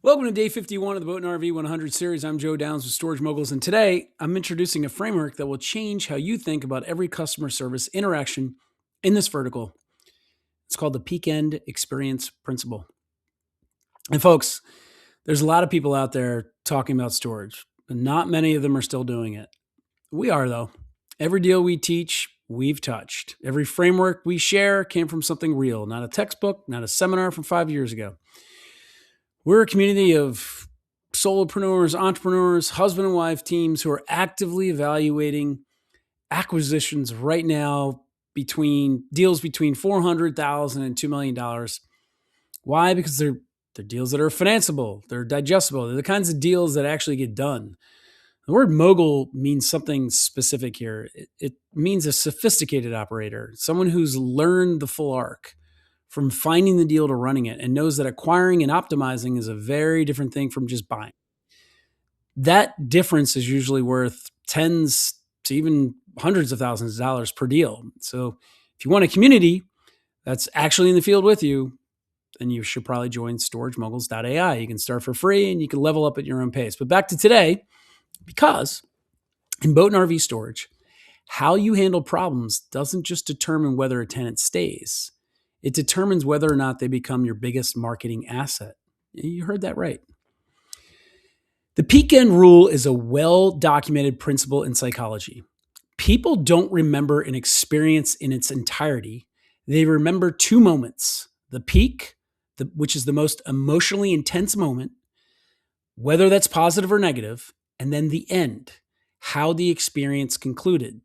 Welcome to day 51 of the Boat and RV 100 series. I'm Joe Downs with Storage Moguls, and today I'm introducing a framework that will change how you think about every customer service interaction in this vertical. It's called the Peak End Experience Principle. And folks, there's a lot of people out there talking about storage, but not many of them are still doing it. We are, though. Every deal we teach, we've touched. Every framework we share came from something real, not a textbook, not a seminar from 5 years ago. We're a community of solopreneurs, entrepreneurs, husband and wife teams who are actively evaluating acquisitions right now between deals between $400,000 and $2 million. Why? Because they're deals that are financeable, they're digestible, they're the kinds of deals that actually get done. The word mogul means something specific here. It means a sophisticated operator, someone who's learned the full arc from finding the deal to running it and knows that acquiring and optimizing is a very different thing from just buying. That difference is usually worth tens to even hundreds of thousands of dollars per deal. So if you want a community that's actually in the field with you, then you should probably join storagemoguls.ai. You can start for free and you can level up at your own pace. But back to today, because in boat and RV storage, how you handle problems doesn't just determine whether a tenant stays. It determines whether or not they become your biggest marketing asset. You heard that right. The peak end rule is a well-documented principle in psychology. People don't remember an experience in its entirety. They remember two moments: the peak, which is the most emotionally intense moment, whether that's positive or negative, and then the end, how the experience concluded.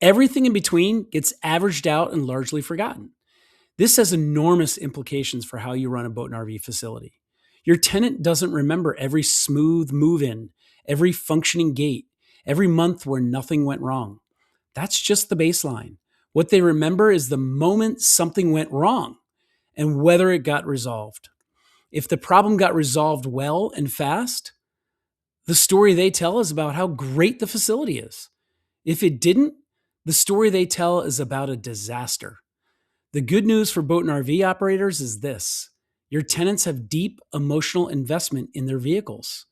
Everything in between gets averaged out and largely forgotten. This has enormous implications for how you run a boat and RV facility. Your tenant doesn't remember every smooth move in, every functioning gate, every month where nothing went wrong. That's just the baseline. What they remember is the moment something went wrong and whether it got resolved. If the problem got resolved well and fast, the story they tell is about how great the facility is. If it didn't, the story they tell is about a disaster. The good news for boat and RV operators is this: your tenants have deep emotional investment in their vehicles.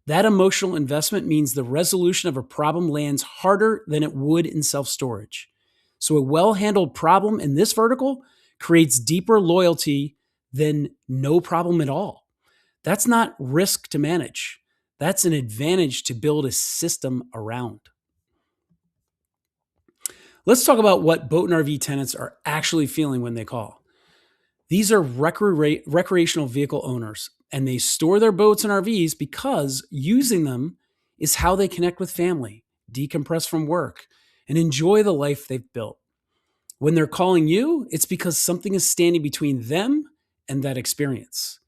That emotional investment means the resolution of a problem lands harder than it would in self-storage. So a well-handled problem in this vertical creates deeper loyalty than no problem at all. That's not risk to manage. That's an advantage to build a system around. Let's talk about what boat and RV tenants are actually feeling when they call. These are recreational vehicle owners, and they store their boats and RVs because using them is how they connect with family, decompress from work, and enjoy the life they've built. When they're calling you, it's because something is standing between them and that experience.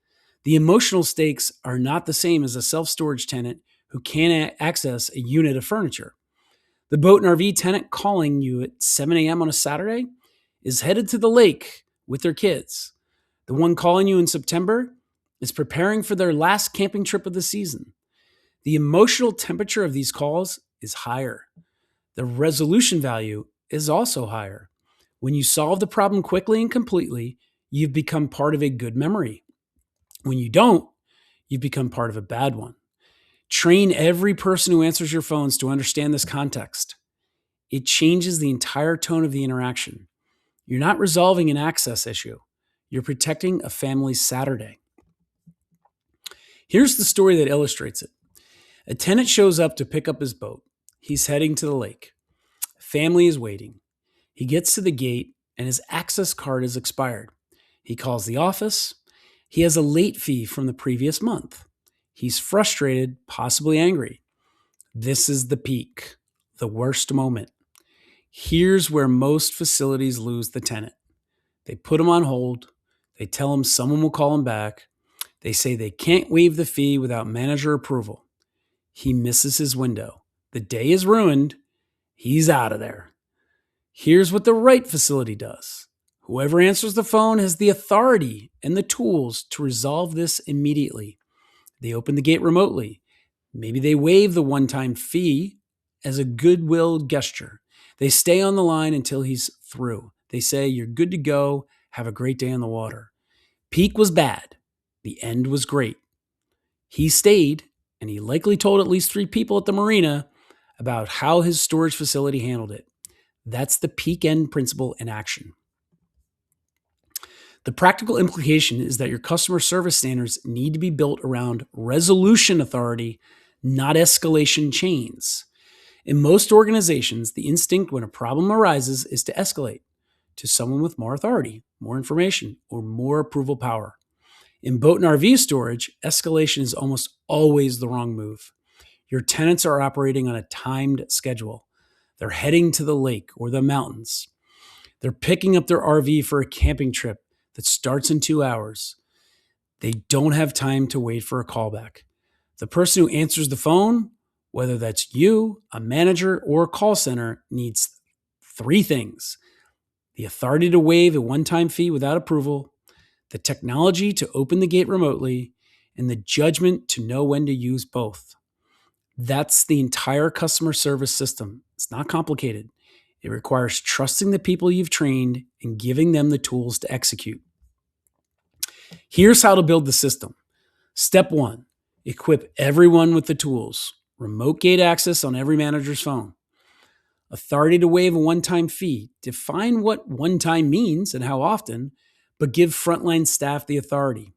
The emotional stakes are not the same as a self-storage tenant who can't access a unit of furniture. The boat and RV tenant calling you at 7 a.m. on a Saturday is headed to the lake with their kids. The one calling you in September is preparing for their last camping trip of the season. The emotional temperature of these calls is higher. The resolution value is also higher. When you solve the problem quickly and completely, you've become part of a good memory. When you don't, you've become part of a bad one. Train every person who answers your phones to understand this context. It changes the entire tone of the interaction. You're not resolving an access issue. You're protecting a family's Saturday. Here's the story that illustrates it. A tenant shows up to pick up his boat. He's heading to the lake. Family is waiting. He gets to the gate and his access card is expired. He calls the office. He has a late fee from the previous month. He's frustrated, possibly angry. This is the peak, the worst moment. Here's where most facilities lose the tenant. They put him on hold. They tell him someone will call him back. They say they can't waive the fee without manager approval. He misses his window. The day is ruined. He's out of there. Here's what the right facility does. Whoever answers the phone has the authority and the tools to resolve this immediately. They open the gate remotely. Maybe they waive the one-time fee as a goodwill gesture. They stay on the line until he's through. They say, "You're good to go. Have a great day on the water." Peak was bad. The end was great. He stayed, and he likely told at least 3 people at the marina about how his storage facility handled it. That's the peak end principle in action. The practical implication is that your customer service standards need to be built around resolution authority, not escalation chains. In most organizations, the instinct when a problem arises is to escalate to someone with more authority, more information, or more approval power. In boat and RV storage, escalation is almost always the wrong move. Your tenants are operating on a timed schedule. They're heading to the lake or the mountains. They're picking up their RV for a camping trip that starts in 2 hours. They don't have time to wait for a callback. The person who answers the phone, whether that's you, a manager, or a call center, needs 3 things: the authority to waive a one-time fee without approval, the technology to open the gate remotely, and the judgment to know when to use both. That's the entire customer service system. It's not complicated. It requires trusting the people you've trained and giving them the tools to execute. Here's how to build the system. Step 1, equip everyone with the tools. Remote gate access on every manager's phone. Authority to waive a one-time fee. Define what one-time means and how often, but give frontline staff the authority.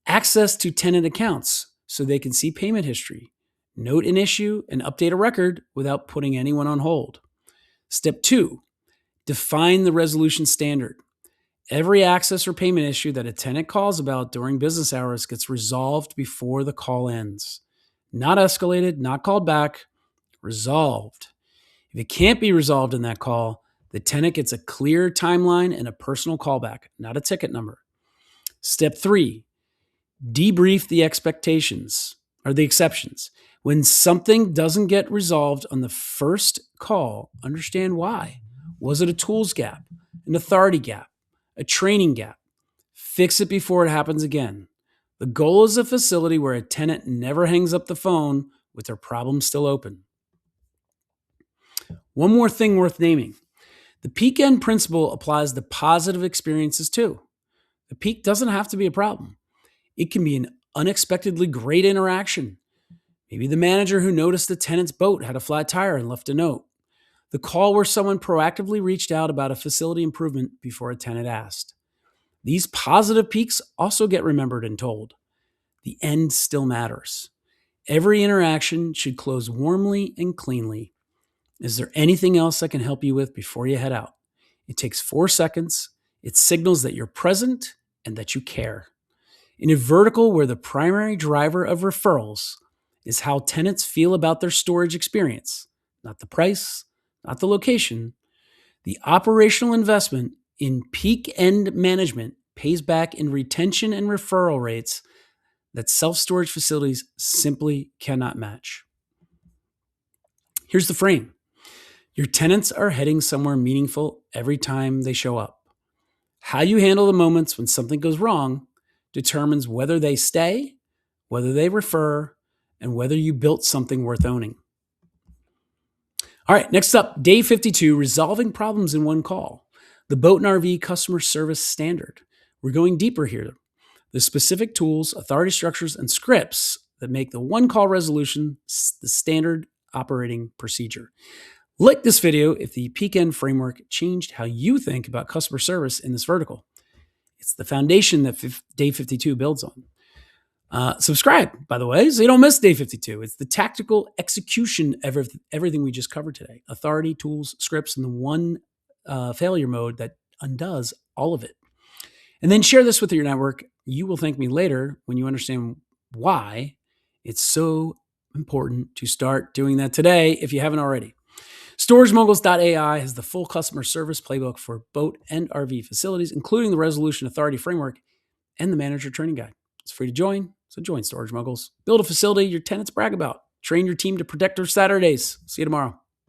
Access to tenant accounts so they can see payment history, note an issue, and update a record without putting anyone on hold. Step 2, define the resolution standard. Every access or payment issue that a tenant calls about during business hours gets resolved before the call ends. Not escalated, not called back, resolved. If it can't be resolved in that call, the tenant gets a clear timeline and a personal callback, not a ticket number. Step 3, debrief the expectations or the exceptions. When something doesn't get resolved on the first call, understand why. Was it a tools gap, an authority gap, a training gap? Fix it before it happens again. The goal is a facility where a tenant never hangs up the phone with their problem still open. One more thing worth naming. The peak end principle applies to positive experiences too. The peak doesn't have to be a problem. It can be an unexpectedly great interaction. Maybe the manager who noticed the tenant's boat had a flat tire and left a note. The call where someone proactively reached out about a facility improvement before a tenant asked. These positive peaks also get remembered and told. The end still matters. Every interaction should close warmly and cleanly. Is there anything else I can help you with before you head out? It takes 4 seconds. It signals that you're present and that you care. In a vertical where the primary driver of referrals is how tenants feel about their storage experience, not the price, not the location, the operational investment in peak end management pays back in retention and referral rates that self-storage facilities simply cannot match. Here's the frame. Your tenants are heading somewhere meaningful every time they show up. How you handle the moments when something goes wrong determines whether they stay, whether they refer, and whether you built something worth owning. All right, next up, day 52, resolving problems in one call. The boat and RV customer service standard. We're going deeper here. The specific tools, authority structures, and scripts that make the one call resolution the standard operating procedure. Like this video if the peak end framework changed how you think about customer service in this vertical. It's the foundation that day 52 builds on. Subscribe, by the way, so you don't miss day 52. It's the tactical execution of everything we just covered today. Authority, tools, scripts, and the one failure mode that undoes all of it. And then share this with your network. You will thank me later when you understand why it's so important to start doing that today if you haven't already. StorageMoguls.ai has the full customer service playbook for boat and RV facilities, including the resolution authority framework and the manager training guide. It's free to join, so join Storage Moguls. Build a facility your tenants brag about. Train your team to protect their Saturdays. See you tomorrow.